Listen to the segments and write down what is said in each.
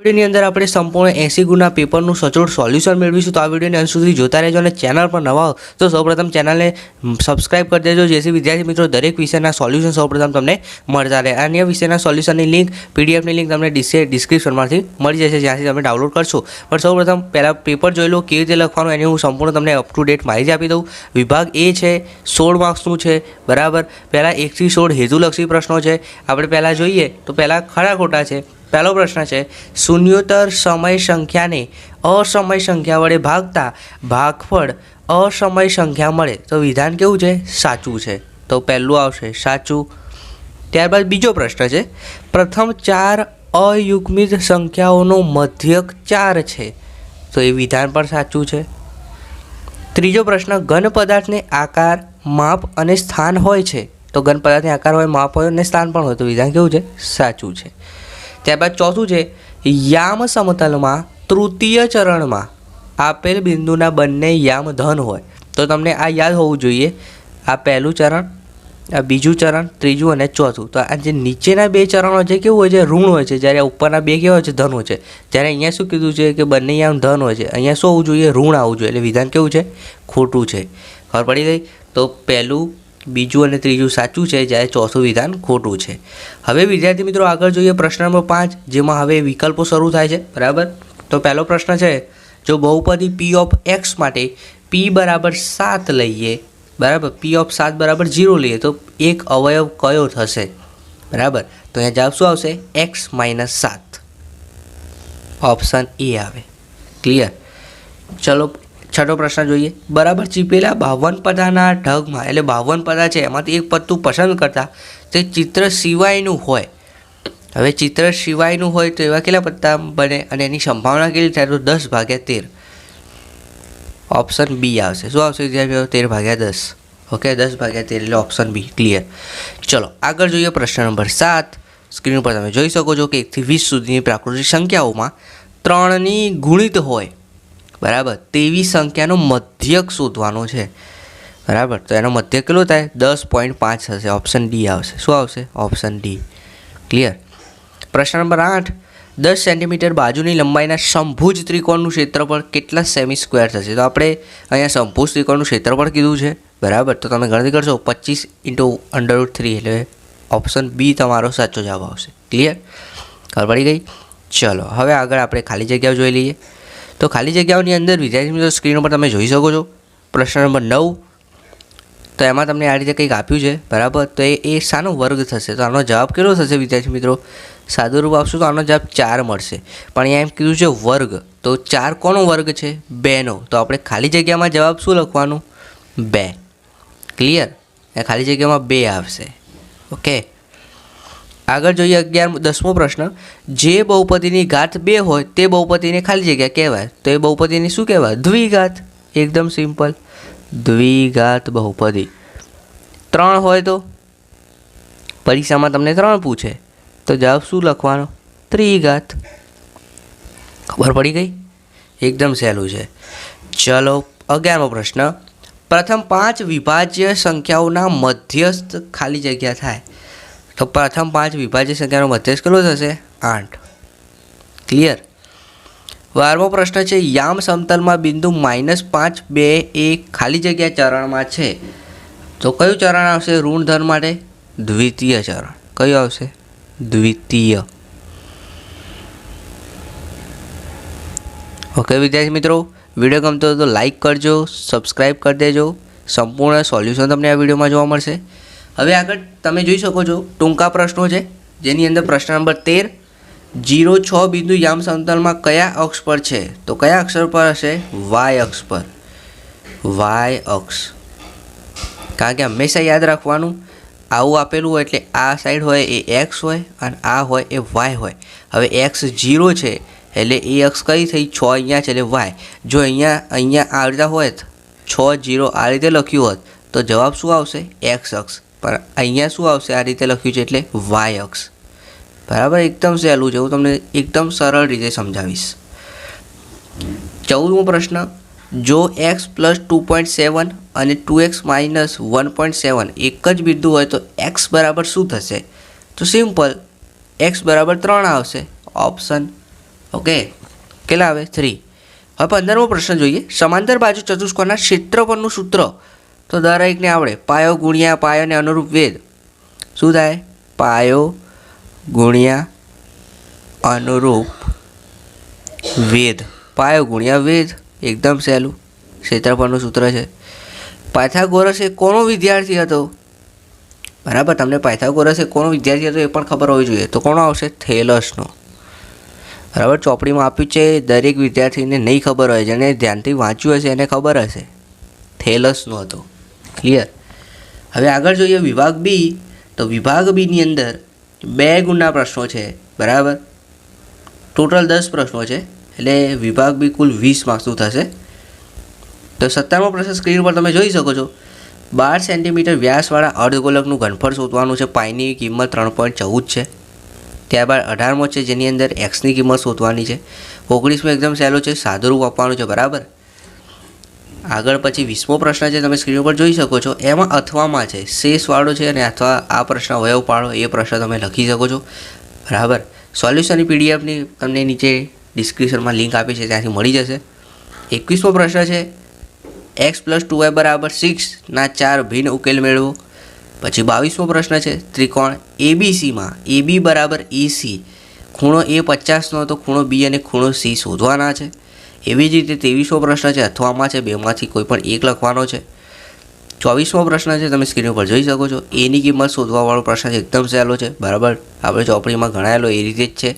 વિડીયોની અંદર આપણે સંપૂર્ણ 80 ગુણના પેપરનું સચોટ સોલ્યુશન મેળવીશું। તો આ વિડીયોને અંત સુધી જોતા રહેજો અને ચેનલ પર નવા હો તો સૌપ્રથમ ચેનલને સબસ્ક્રાઇબ કરી દેજો, જેથી વિદ્યાર્થી મિત્રો દરેક વિષયના સોલ્યુશન સૌપ્રથમ તમને મળતા રહે। અન્ય વિષયના સોલ્યુશનની લિંક પીડીએફની લિંક તમને ડિસ્ક્રિપ્શનમાંથી મળી જશે, જ્યાંથી તમે ડાઉનલોડ કરશો। પણ સૌપ્રથમ પહેલાં પેપર જોઈ લો કેવી રીતે લખવાનું, એની હું સંપૂર્ણ તમને અપ ટુ ડેટ માહિતી આપી દઉં। વિભાગ એ છે 16 માર્ક્સનું છે, બરાબર। પહેલાં 1 થી 16 હેતુલક્ષી પ્રશ્નો છે। આપણે પહેલાં જોઈએ તો પહેલાં ખરા ખોટા છે। पहलो प्रश्न है शून्योत्तर समय संख्या ने असमय संख्या वडे भागता भागफळ असमय संख्या मळे तो विधान केवुं छे? साचुं छे। तो पहेलुं आवशे साचुं। त्यारबाद बीजो प्रश्न है प्रथम 4 अयुग्मित संख्याओनो मध्यक 4 छे तो ये विधान पर साचुं छे। त्रीजो प्रश्न घन पदार्थ ने आकार माप अने स्थान होय छे तो घन पदार्थ ने आकार होय, माप होय अने स्थान पण होय तो विधान केवुं छे? साचुं छे। त्यारबाद चौथुं है याम समतल में तृतीय चरण में आपेल बिंदुना बंने याम धन होय तो तमने आ याद होवुं जोईए। आ पहलुं चरण, आ बीजું चरण, ત્રીજું અને ચોથું। તો આ જે નીચેના બે ચરણો છે કેવું હોય છે? ઋણ હોય છે, જ્યારે ઉપરના બે કેવા હોય છે? ધન હોય છે। જ્યારે અહીંયા શું કીધું છે કે બંને યામ ધન હોય છે, અહીંયા શું હોવું જોઈએ? ઋણ આવવું જોઈએ, એટલે વિધાન કેવું છે? ખોટું છે। ખબર પડી ગઈ? તો પહેલું, બીજું અને ત્રીજું સાચું છે, જ્યારે ચોથું વિધાન ખોટું છે। હવે વિદ્યાર્થી મિત્રો આગળ જોઈએ પ્રશ્ન નંબર 5, જેમાં હવે વિકલ્પો શરૂ થાય છે, બરાબર। તો પહેલો પ્રશ્ન છે જો બહુપદી p ઓફ x માટે p બરાબર 7 લઈએ, બરાબર, p ઓફ 7 બરાબર 0 લઈએ તો એક અવયવ કયો થશે? બરાબર, તો અહીંયા જવાબ શું આવશે? x - 7, ઓપ્શન એ આવે। ક્લિયર? ચલો छठो प्रश्न જોઈએ। बराबर चीपेला 52 पदाना ढगमां એટલે 52 पदा છે એમાંથી એક પત્તું પસંદ કરતા તે ચિત્ર સિવાયનું હોય। હવે ચિત્ર સિવાયનું હોય તો એવા કેટલા પત્તા બને અને એની સંભાવના કેટલી થાય? તો 10/13, ઓપ્શન બી આવશે। શું આવશે વિદ્યાર્થીઓ? 13/10। ઓકે, 10/13 એટલે ઓપ્શન બી। ક્લિયર? ચલો આગળ જોઈએ પ્રશ્ન નંબર 7। સ્ક્રીન પર તમે જોઈ શકો છો કે 1 થી 20 સુધીની પ્રાકૃતિક સંખ્યાઓમાં 3ની ગુણિત હોય, बराबर, तेवी संख्यानो मध्यक शोधवानो छे। बराबर, तो एनो मध्यक केटलो थाय? 10.5 थशे। ऑप्शन डी आवशे। शुं आवशे? Option D. क्लियर? प्रश्न नंबर 8 10 सेंटीमीटर बाजुनी लंबाईना समभुज त्रिकोणनुं क्षेत्रफळ केटला सेमी स्क्वेर थशे? तो आपणे अहींया समभुज त्रिकोणनुं क्षेत्रफळ कीधुं छे, बराबर। तो તમે ગણતરી કરશો 25 × √3 એટલે ઓપ્શન બી તમારો સાચો જવાબ આવશે। ક્લિયર? ખબર પડી ગઈ? ચલો હવે આગળ આપણે ખાલી જગ્યાઓ જોઈ લઈએ। तो खाली जग्याओनी अंदर विद्यार्थी मित्रों स्क्रीन पर तमे जोई शको छो प्रश्न नंबर 9। तो एमां तमने आ रीते कंईक आप्युं छे, बराबर। तो ए शानो वर्ग थशे? तो आनो जवाब केटलो थशे विद्यार्थी मित्रों? सादुं रूप आपशो तो आनो जवाब 4 मळशे, पण अहींया एम कीधुं छे वर्ग। तो 4 कोनो वर्ग छे? 2 नो। तो आपणे खाली जग्यामां जवाब शुं लखवानुं? 2। क्लियर? खाली जग्यामां 2 आवशे। ओके, आगळ जोईए 10मो प्रश्न। जे बहुपदीनी घात 2 होय ते बहुपदीने खाली जग्या कहेवाय तो ए बहुपदीने शुं कहेवाय? द्विघात। एकदम सिंपल, द्विघात बहुपदी। 3 होय तो परीक्षामां तमने 3 पूछे तो जवाब शुं लखवानो? त्रिघात। खबर पड़ी गई? एकदम सहेलुं छे। चलो 11मो प्रश्न। प्रथम 5 विभाज्य संख्याओना मध्यस्थ खाली जग्या थाय तो प्रथम 5 विभाज्य संख्यानो मध्यस्थ केटलो थशे? 8। क्लियर? 12मो प्रश्न है याम समतल में बिंदु -5, 2, 1 खाली जग्या चरण में है तो क्यु चरण आवशे? ऋण धन माटे द्वितीय चरण। क्यु आवशे? द्वितीय। ओके विद्यार्थी मित्रों, विडियो गमतो हो तो लाइक करजो, सब्सक्राइब कर देजो। संपूर्ण सोल्यूशन तमने आ विडियो में जोवा मळशे। હવે આગળ તમે જોઈ શકો છો ટૂંકા પ્રશ્નો છે, જેની અંદર પ્રશ્ન નંબર 13 0, 6 બિંદુ યામ સમતલમાં કયા અક્ષ પર છે? તો કયા અક્ષર પર હશે? વાય અક્ષ પર। વાય અક્ષ, કારણ કે હંમેશા યાદ રાખવાનું આવું આપેલું હોય એટલે આ સાઈડ હોય એ એક્સ હોય અને આ હોય એ વાય હોય। હવે એક્સ 0 છે એટલે એ અક્ષ કઈ થઈ? 6 અહીંયા છે એટલે વાય। જો અહીંયા આ રીતે હોત 6, 0 આ રીતે લખ્યું હોત તો જવાબ શું આવશે? એક્સ અક્ષ। पर अहींया शुं आवशे? आ रीते लख्युं छे एटले वाय अक्ष। बराबर, एकदम सहेलुं छे, हुं तमने एकदम सरल रीते समजावीश। 14मो प्रश्न। जो x + 2.7 અને 2x - 1.7 एक ज बिंदु होय तो x बराबर शुं थशे? तो सिंपल x बराबर 3 आवशे। ऑप्शन ઓકે, કેટલા આવે? 3. હવે 15મો પ્રશ્ન જોઈએ. સમાંતર બાજુ ચતુષ્કોણના ક્ષેત્રફળનું સૂત્ર તો દરેકને આવડે. પાયો ગુણ્યા પાયોને અનુરૂપ વેદ. શું થાય? પાયો ગુણ્યા અનુરૂપ વેદ. પાયો ગુણ્યા વેદ, એકદમ સહેલું. ક્ષેત્રફળનું સૂત્ર છે. પાયથાગોરસ એ કોનો વિદ્યાર્થી હતો? બરાબર, તમને પાયથાગોરસ એ કોનો વિદ્યાર્થી હતો એ પણ ખબર હોવી જોઈએ. તો કોનો આવશે? થેલસનો. બરાબર, ચોપડીમાં આપ્યું છે. દરેક વિદ્યાર્થીને નહીં ખબર હોય, જેને ધ્યાનથી વાંચ્યું હશે એને ખબર હશે. થેલસનો હતો. ક્લિયર? હવે આગળ જોઈએ વિભાગ બી. તો વિભાગ બીની અંદર 2 ગુણના પ્રશ્નો છે. બરાબર, ટોટલ 10 પ્રશ્નો છે, એટલે વિભાગ બી કુલ 20 માર્ક્સનું થશે. તો 17મો પ્રશ્ન સ્ક્રીન પર તમે જોઈ શકો છો. 12 સેન્ટીમીટર વ્યાસવાળા અર્ધગોલકનું ઘનફળ શોધવાનું છે. પાઈની કિંમત 3.14 છે. ત્યારબાદ 18મો છે, જેની અંદર એક્સની કિંમત શોધવાની છે. 19મો એકદમ સહેલો છે, સાદુરૂપ આપવાનું છે. બરાબર, આગળ પછી 20મો પ્રશ્ન છે, તમે સ્ક્રીન પર જોઈ શકો છો. એમાં અથવામાં છે, શેષવાળો છે, અને અથવા આ પ્રશ્ન વયો પાડો એ પ્રશ્ન તમે લખી શકો છો. બરાબર, સોલ્યુશનની પીડીએફની તમને નીચે ડિસ્ક્રિપ્શનમાં લિંક આપી છે, ત્યાંથી મળી જશે. 21મો પ્રશ્ન છે, x + 2y = 6 ના 4 ભિન્ન ઉકેલ મેળવો. પછી 22મો પ્રશ્ન છે, ત્રિકોણ ABCમાં AB = AC, ખૂણો A 50નો હતો, ખૂણો B અને ખૂણો C શોધવાના છે. એવી જ રીતે 23મો પ્રશ્ન છે, અથવામાં છે, બેમાંથી કોઈ પણ એક લખવાનો છે. 24મો પ્રશ્ન છે, તમે સ્ક્રીન ઉપર જોઈ શકો છો. એની કિંમત શોધવાવાળો પ્રશ્ન છે, એકદમ સહેલો છે. બરાબર, આપણે ચોપડીમાં ગણાયેલો એ રીતે જ છે.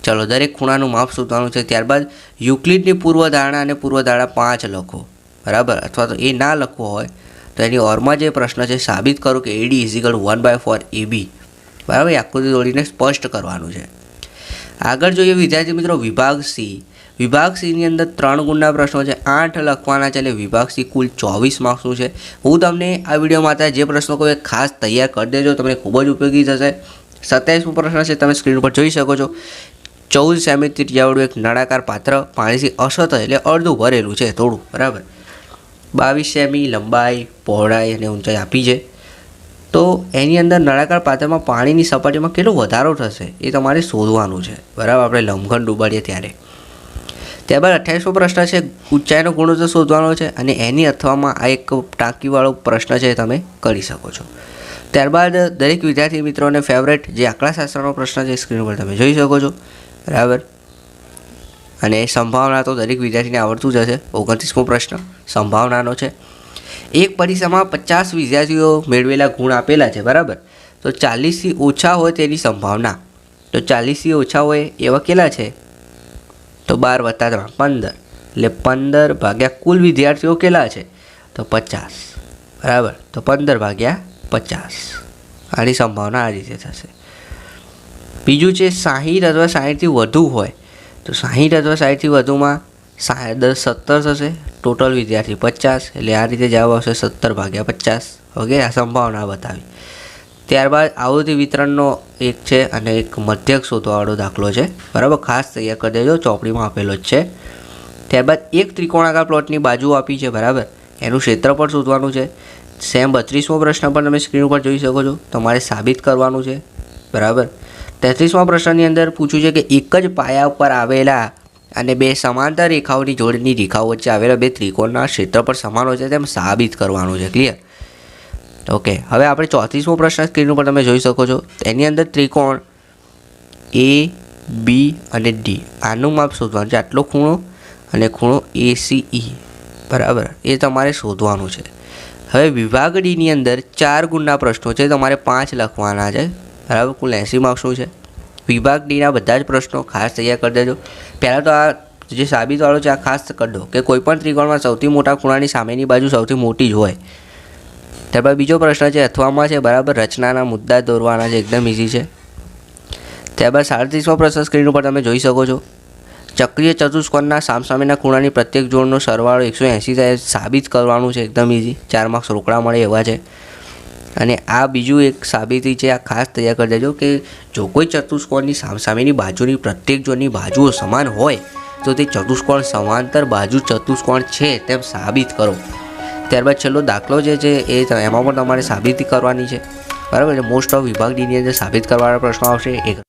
ચલો, દરેક ખૂણાનું માપ શોધવાનું છે. ત્યારબાદ યુક્લિડની પૂર્વધારણા અને પૂર્વધારણા 5 લખો. બરાબર, અથવા તો એ ના લખવો હોય તો એની ઓરમાં જે પ્રશ્ન છે, સાબિત કરો કે AD = 1/4 AB. બરાબર, એ આકૃતિ દોડીને સ્પષ્ટ કરવાનું છે. આગળ જોઈએ વિદ્યાર્થી મિત્રો વિભાગ સી. વિભાગ સીની અંદર 3 ગુણના પ્રશ્નો છે, 8 લખવાના છે, એટલે વિભાગ સી કુલ 24 માર્ક્સનું છે. હું તમને આ વિડીયોમાં જે પ્રશ્નો કહું એ ખાસ તૈયાર કરી દેજો, તમને ખૂબ જ ઉપયોગી થશે. 27મો પ્રશ્ન છે, તમે સ્ક્રીન પર જોઈ શકો છો. 14 સેમી ત્રિજ્યાવાળું એક નળાકાર પાત્ર પાણીથી અસત એટલે અડધું ભરેલું છે થોડું. બરાબર, 22 સેમી લંબાઈ, પહોળાઈ અને ઊંચાઈ આપી છે. તો એની અંદર નળાકાર પાત્રમાં પાણીની સપાટીમાં કેટલો વધારો થશે એ તમારે શોધવાનું છે. બરાબર, આપણે લંબઘન ડૂબાડીએ ત્યારે. ત્યારબાદ 28મો પ્રશ્ન છે, ઊંચાઈનો ગુણોત્તર શોધવાનો છે, અને એની અથવામાં આ એક ટાંકીવાળો પ્રશ્ન છે, તમે કરી શકો છો. ત્યારબાદ દરેક વિદ્યાર્થી મિત્રોને ફેવરેટ જે આંકડાશાસ્ત્રનો પ્રશ્ન છે, સ્ક્રીન પર તમે જોઈ શકો છો. બરાબર, અને સંભાવના તો દરેક વિદ્યાર્થીને આવડતું જ હશે. 29મો પ્રશ્ન સંભાવનાનો છે. એક પરીક્ષામાં 50 વિદ્યાર્થીઓ મેળવેલા ગુણ આપેલા છે. બરાબર, તો 40થી ઓછા હોય તેની સંભાવના. તો 40થી ઓછા હોય એવા કેટલા છે? તો 12 + 3 15, એટલે 15 ભાગ્યા કુલ વિદ્યાર્થીઓ કેટલા છે? તો 50. બરાબર, તો 15 ભાગ્યા 50. આની સંભાવના આ રીતે થશે. બીજું છે 60 અથવા 60થી વધુ હોય તો 60 અથવા 60થી વધુમાં 17 થશે. ટોટલ વિદ્યાર્થી 50, એટલે આ રીતે જવાબ આવશે 17 ભાગ્યા 50. ઓકે, આ સંભાવના બતાવી. ત્યારબાદ આવૃત્તિ વિતરણનો એક છે અને એક મધ્યક શોધવાવાળો દાખલો છે. બરાબર, ખાસ તૈયાર કરી દેજો, ચોપડીમાં આપેલો જ છે. ત્યારબાદ એક ત્રિકોણાકાર પ્લોટની બાજુ આપી છે. બરાબર, એનું ક્ષેત્રફળ શોધવાનું છે. સેમ 32મો પ્રશ્ન પણ તમે સ્ક્રીન ઉપર જોઈ શકો છો, તમારે સાબિત કરવાનું છે. બરાબર, 33મા પ્રશ્નની અંદર પૂછ્યું છે કે એક જ પાયા ઉપર આવેલા અને 2 સમાંતર રેખાઓની જોડની રેખાઓ વચ્ચે આવેલા 2 ત્રિકોણના ક્ષેત્રફળ સમાન હોય છે તેમ સાબિત કરવાનું છે. ક્લિયર? ઓકે, હવે આપણે 34મો પ્રશ્ન સ્ક્રીન ઉપર તમે જોઈ શકો છો. એની અંદર ત્રિકોણ AB અને D, આનું માપ શોધવાનું છે. આટલો ખૂણો અને ખૂણો ACE. બરાબર, એ તમારે શોધવાનું છે. હવે વિભાગ ડીની અંદર 4 ગુણના પ્રશ્નો છે, તમારે 5 લખવાના છે. બરાબર, કુલ 80 માર્ક્સનું છે. વિભાગ ડીના બધા જ પ્રશ્નો ખાસ તૈયાર કરી દેજો. પહેલાં તો આ જે સાબિતવાળો છે આ ખાસ કરી દો કે કોઈપણ ત્રિકોણમાં સૌથી મોટા ખૂણાની સામેની બાજુ સૌથી મોટી જ હોય. ત્યારબાદ બીજો પ્રશ્ન છે અથવામાં છે. બરાબર, રચનાના મુદ્દા દોરવાના છે, એકદમ ઇઝી છે. ત્યારબાદ 37મો પ્રશ્ન સ્ક્રીન ઉપર તમે જોઈ શકો છો. ચક્રીય ચતુષ્કોણના સામસામેના ખૂણાની પ્રત્યેક જોડનો સરવાળો 180 થાય સાબિત કરવાનું છે, એકદમ ઇઝી. 4 માર્ક્સ રોકડા મળે એવા છે. અને આ બીજું એક સાબિતી છે, આ ખાસ તૈયાર કરી દેજો કે જો કોઈ ચતુષ્કોણની સામસામેની બાજુની પ્રત્યેક જોડની બાજુઓ સમાન હોય તો તે ચતુષ્કોણ સમાંતર બાજુ ચતુષ્કોણ છે તેમ સાબિત કરો. ત્યારબાદ છેલ્લો દાખલો જે છે એ એમાં પણ તમારે સાબિતી કરવાની છે. બરાબર, એટલે મોસ્ટ ઓફ વિભાગ ડીની અંદર સાબિત કરવાના પ્રશ્નો આવશે.